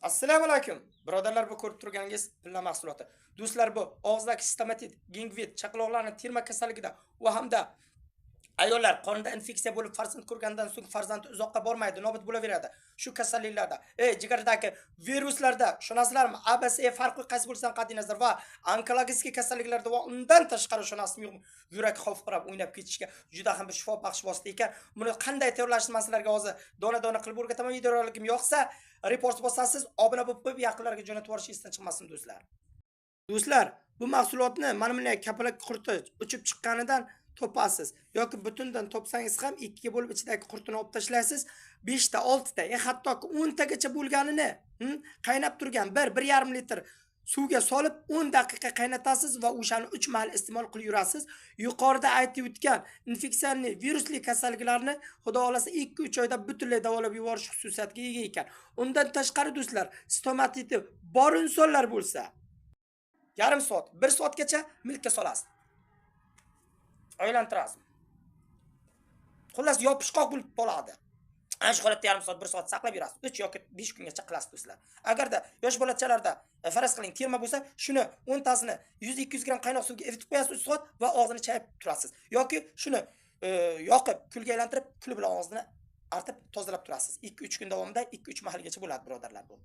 Assalomu alaykum. Birodarlar, bu ko'rib turganingiz pilla mahsuloti. Do'stlar, bu og'zdagi stomatit, gingivit, chaqaloqlarning terma kasalligida va hamda ayollar qonida infeksiya bo'lib farzand ko'rgandan so'ng farzandi uzoqqa bormaydi, nobud bo'laveradi. Shu kasalliklarda, jigardagi viruslarda, tushunasizlarmi? ABC farqi qaysi bo'lsa qat'iy nazar va onkologik kasalliklarda va undan tashqari tushunasizmi yo'qmi? Yurak xavf qilib o'ynab ketishga juda ham bir shifobaxsh vosita ekan. Buni qanday tayyorlashni masalalariga hozir dona-dona qilib o'rgataman. Videoroligim yoqsa, report bosasiz, obuna bo'lib, yaqinlarga jo'natib yuborishni esdan chiqmasin do'stlar. Do'stlar, bu mahsulotni mana bunday kapalak qurti uchib chiqqanidan topasiz yoki butundan topsangiz ham ikkiga bo'lib ichidagi qurtini olib tashlaysiz. 5 ta, 6 ta, hattoki 10 tagacha bo'lganini qaynab turgan 1-1,5 litr suvga solib 10 daqiqa qaynatasiz va o'shani 3 mahal iste'mol qilib yurasiz. Yuqorida aytib o'tgan infeksiyaning virusli kasalliklarni xudo xolasa 2-3 oyda butunlay davolab yuborish xususiyatiga ega ekan. Undan tashqari do'stlar, stomatiti bor insonlar bo'lsa, yarim soat, 1 soatgacha milkka solasiz. Aylantirasiz. Xullas yopishqoq bo'lib qoladi. Ana shu holatda yarim soat, 1 soat saqlab yurasiz. 3 yoki 5 kungacha qilasiz do'stlar. Agarda yosh bolachalarda faraz qiling terma bo'lsa, shuni 10 tasini 100-200 gram qaynoq suvga eritib qo'yasiz 3 soat va og'zini chayib turasiz. Yoki shuni yoqib, kulga aylantirib, kul bilan og'zini artib tozalab turasiz. 2-3 kun davomida 2-3 mahalgacha bo'ladi birodarlar bu.